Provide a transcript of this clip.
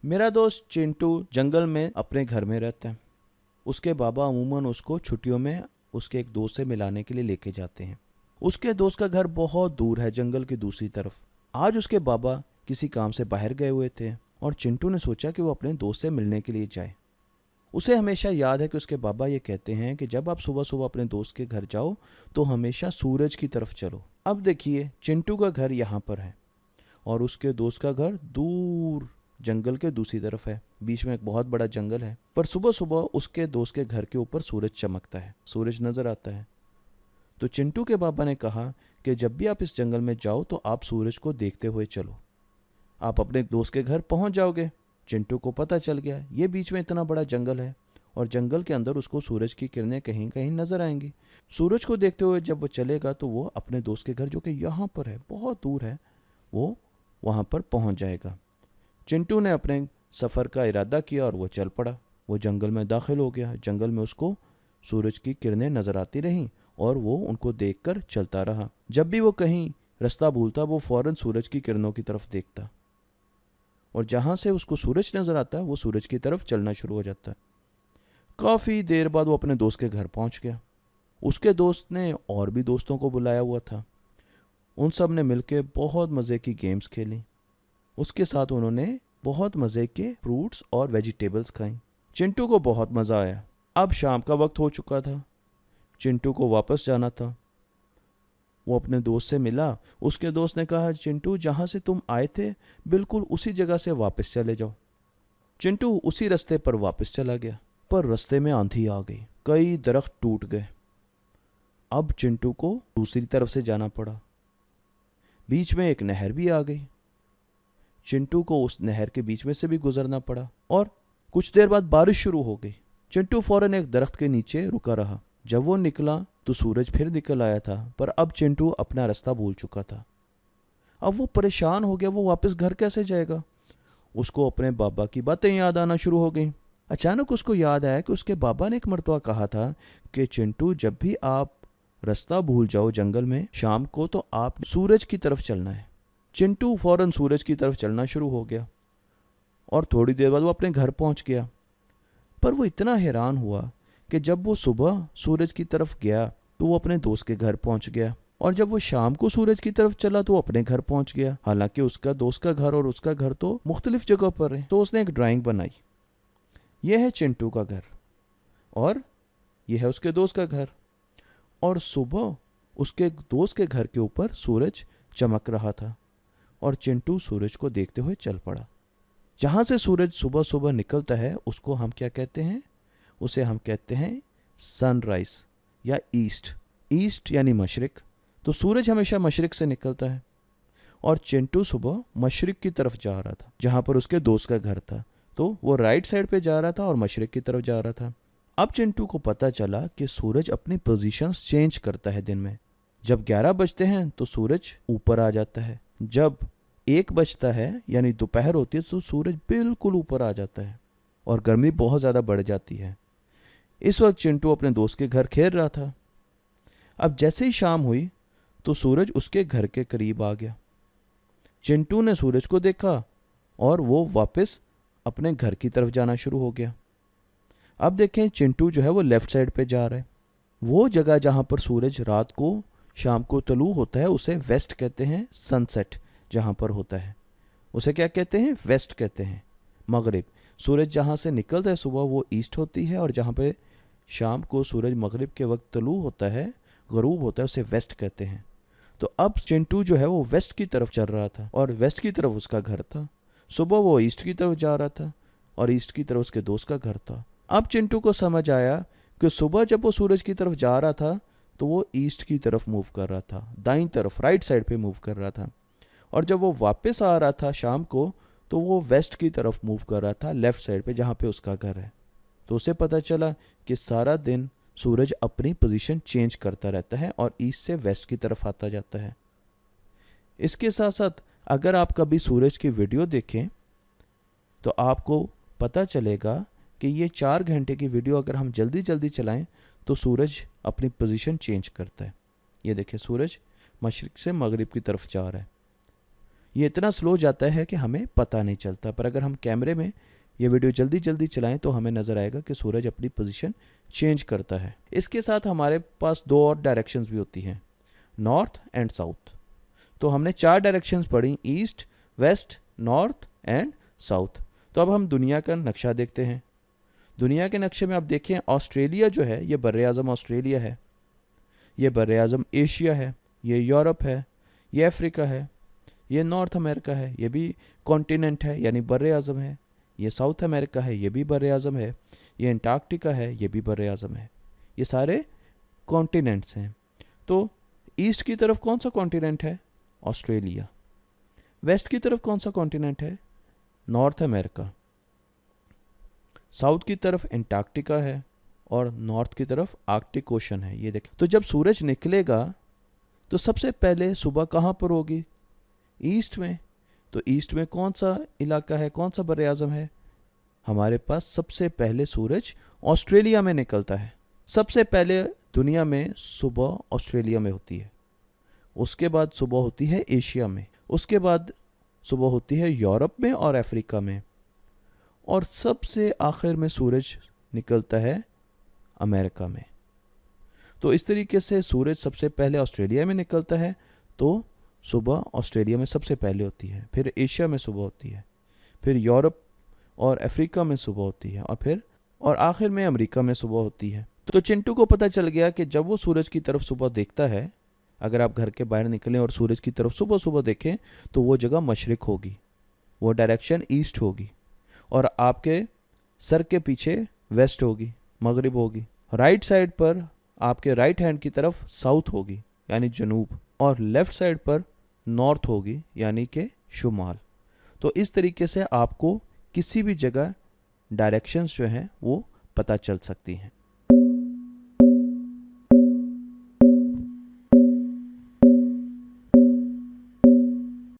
मेरा दोस्त चिंटू जंगल में अपने घर में रहता है। उसके बाबा अमूमन उसको छुट्टियों में उसके एक दोस्त से मिलाने के लिए लेके जाते हैं। उसके दोस्त का घर बहुत दूर है, जंगल की दूसरी तरफ। आज उसके बाबा किसी काम से बाहर गए हुए थे और चिंटू ने सोचा कि वो अपने दोस्त से मिलने के लिए जाए। उसे हमेशा याद है कि उसके बाबा ये कहते हैं कि जब आप सुबह सुबह अपने दोस्त के घर जाओ तो हमेशा सूरज की तरफ चलो। अब देखिए, चिंटू का घर यहाँ पर है और उसके दोस्त का घर दूर जंगल के दूसरी तरफ है। बीच में एक बहुत बड़ा जंगल है। पर सुबह सुबह उसके दोस्त के घर के ऊपर सूरज चमकता है, सूरज नजर आता है। तो चिंटू के बाबा ने कहा कि जब भी आप इस जंगल में जाओ तो आप सूरज को देखते हुए चलो, आप अपने दोस्त के घर पहुंच जाओगे। चिंटू को पता चल गया ये बीच में इतना बड़ा जंगल है और जंगल के अंदर उसको सूरज की किरणें कहीं कहीं नजर आएंगी। सूरज को देखते हुए जब वो चलेगा तो वो अपने दोस्त के घर, जो कि यहाँ पर है, बहुत दूर है, वो वहाँ पर पहुँच जाएगा। चिंटू ने अपने सफ़र का इरादा किया और वो चल पड़ा। वो जंगल में दाखिल हो गया। जंगल में उसको सूरज की किरणें नजर आती रहीं और वो उनको देखकर चलता रहा। जब भी वो कहीं रास्ता भूलता वो फौरन सूरज की किरणों की तरफ देखता और जहाँ से उसको सूरज नजर आता वो सूरज की तरफ चलना शुरू हो जाता। काफ़ी देर बाद वो अपने दोस्त के घर पहुँच गया। उसके दोस्त ने और भी दोस्तों को बुलाया हुआ था। उन सब ने मिलकर बहुत मज़े की गेम्स खेली। उसके साथ उन्होंने बहुत मज़े के फ्रूट्स और वेजिटेबल्स खाई। चिंटू को बहुत मज़ा आया। अब शाम का वक्त हो चुका था। चिंटू को वापस जाना था। वो अपने दोस्त से मिला। उसके दोस्त ने कहा, चिंटू जहाँ से तुम आए थे बिल्कुल उसी जगह से वापस चले जाओ। चिंटू उसी रास्ते पर वापस चला गया, पर रास्ते में आंधी आ गई, कई दरख्त टूट गए। अब चिंटू को दूसरी तरफ से जाना पड़ा। बीच में एक नहर भी आ गई। चिंटू को उस नहर के बीच में से भी गुजरना पड़ा और कुछ देर बाद बारिश शुरू हो गई। चिंटू फौरन एक दरख्त के नीचे रुका रहा। जब वो निकला तो सूरज फिर निकल आया था, पर अब चिंटू अपना रास्ता भूल चुका था। अब वो परेशान हो गया, वो वापस घर कैसे जाएगा। उसको अपने बाबा की बातें याद आना शुरू हो गई। अचानक उसको याद आया कि उसके बाबा ने एक मर्तबा कहा था कि चिंटू जब भी आप रास्ता भूल जाओ जंगल में शाम को तो आप सूरज की तरफ चलना है। चिंटू फौरन सूरज की तरफ चलना शुरू हो गया और थोड़ी देर बाद वो अपने घर पहुंच गया। पर वो इतना हैरान हुआ कि जब वो सुबह सूरज की तरफ गया तो वो अपने दोस्त के घर पहुंच गया और जब वो शाम को सूरज की तरफ चला तो वो अपने घर पहुंच गया। हालांकि उसका दोस्त का घर और उसका घर तो मुख्तलिफ जगह पर है। तो उसने एक ड्राइंग बनाई। यह है चिंटू का घर और यह है उसके दोस्त का घर। और सुबह उसके दोस्त के घर के ऊपर सूरज चमक रहा था और चिंटू सूरज को देखते हुए चल पड़ा। जहाँ से सूरज सुबह सुबह निकलता है उसको हम क्या कहते हैं? उसे हम कहते हैं सनराइज या ईस्ट। ईस्ट यानी मशरिक। तो सूरज हमेशा मशरिक से निकलता है और चिंटू सुबह मशरिक की तरफ जा रहा था जहाँ पर उसके दोस्त का घर था। तो वो राइट साइड पे जा रहा था और मशरिक की तरफ जा रहा था। अब चिंटू को पता चला कि सूरज अपनी पोजीशंस चेंज करता है दिन में। जब 11 बजते हैं तो सूरज ऊपर आ जाता है। जब 1 बजता है यानी दोपहर होती है तो सूरज बिल्कुल ऊपर आ जाता है और गर्मी बहुत ज़्यादा बढ़ जाती है। इस वक्त चिंटू अपने दोस्त के घर खेल रहा था। अब जैसे ही शाम हुई तो सूरज उसके घर के करीब आ गया। चिंटू ने सूरज को देखा और वो वापस अपने घर की तरफ जाना शुरू हो गया। अब देखें, चिंटू जो है वो लेफ्ट साइड पे जा रहा है। वो जगह जहाँ पर सूरज रात को शाम को तलू होता है उसे वेस्ट कहते हैं। सनसेट जहाँ पर होता है उसे क्या कहते हैं? वेस्ट कहते हैं। मगरिब, सूरज जहाँ से निकलता है सुबह वो ईस्ट होती है और जहाँ पे शाम को सूरज मगरिब के वक्त तलू होता है, गरूब होता है, उसे वेस्ट कहते हैं। तो अब चिंटू जो है वो वेस्ट की तरफ चल रहा था और वेस्ट की तरफ उसका घर था। सुबह वो ईस्ट की तरफ जा रहा था और ईस्ट की तरफ उसके दोस्त का घर था। अब चिंटू को समझ आया कि सुबह जब वो सूरज की तरफ जा रहा था तो वो ईस्ट की तरफ मूव कर रहा था, दाईं तरफ राइट साइड पे मूव कर रहा था। और जब वो वापस आ रहा था शाम को तो वो वेस्ट की तरफ मूव कर रहा था, लेफ्ट साइड पे जहाँ पे उसका घर है। तो उसे पता चला कि सारा दिन सूरज अपनी पोजीशन चेंज करता रहता है और ईस्ट से वेस्ट की तरफ आता जाता है। इसके साथ साथ अगर आप कभी सूरज की वीडियो देखें तो आपको पता चलेगा कि ये 4 घंटे की वीडियो अगर हम जल्दी जल्दी चलाएं तो सूरज अपनी पोजीशन चेंज करता है। ये देखिए, सूरज मशरिक से मगरिब की तरफ जा रहा है। ये इतना स्लो जाता है कि हमें पता नहीं चलता, पर अगर हम कैमरे में ये वीडियो जल्दी जल्दी चलाएं तो हमें नज़र आएगा कि सूरज अपनी पोजीशन चेंज करता है। इसके साथ हमारे पास 2 और डायरेक्शंस भी होती हैं, नॉर्थ एंड साउथ। तो हमने 4 डायरेक्शंस पढ़ी, east, west, north and south. तो अब हम दुनिया का नक्शा देखते हैं। दुनिया के नक्शे में आप देखें, ऑस्ट्रेलिया जो है ये बर्र-ए-आज़म ऑस्ट्रेलिया है, ये बर्र-ए-आज़म एशिया है, ये यूरोप है, ये अफ्रीका है, ये नॉर्थ अमेरिका है, ये भी कॉन्टिनेंट है यानी बर्र-ए-आज़म है, ये साउथ अमेरिका है, ये भी बर्र-ए-आज़म है, ये अंटार्कटिका है, ये भी बर्र-ए-आज़म है। ये सारे कॉन्टिनेंट्स हैं। तो ईस्ट की तरफ कौन सा कॉन्टिनेंट है? ऑस्ट्रेलिया। वेस्ट की तरफ कौन सा कॉन्टिनेंट है? North America. साउथ की तरफ अंटार्कटिका है और नॉर्थ की तरफ आर्कटिक ओशन है। ये देखें, तो जब सूरज निकलेगा तो सबसे पहले सुबह कहाँ पर होगी? ईस्ट में। तो ईस्ट में कौन सा इलाका है, कौन सा बर्र-ए-आज़म है? हमारे पास सबसे पहले सूरज ऑस्ट्रेलिया में निकलता है। सबसे पहले दुनिया में सुबह ऑस्ट्रेलिया में होती है, उसके बाद सुबह होती है एशिया में, उसके बाद सुबह होती है यूरोप में और अफ्रीका में, और सबसे आखिर में सूरज निकलता है अमेरिका में। तो इस तरीके से सूरज सबसे पहले ऑस्ट्रेलिया में निकलता है, तो सुबह ऑस्ट्रेलिया में सबसे पहले होती है, फिर एशिया में सुबह होती है, फिर यूरोप और अफ्रीका में सुबह होती है, और आखिर में अमेरिका में सुबह होती है। तो चिंटू को पता चल गया कि जब वो सूरज की तरफ सुबह देखता है, अगर आप घर के बाहर निकलें और सूरज की तरफ सुबह सुबह देखें तो वो जगह मशरिक होगी, वो डायरेक्शन ईस्ट होगी, और आपके सर के पीछे वेस्ट होगी, मगरिब होगी। राइट साइड पर आपके राइट हैंड की तरफ साउथ होगी यानी जनूब, और लेफ्ट साइड पर नॉर्थ होगी यानी कि शुमाल। तो इस तरीके से आपको किसी भी जगह डायरेक्शंस जो हैं वो पता चल सकती हैं।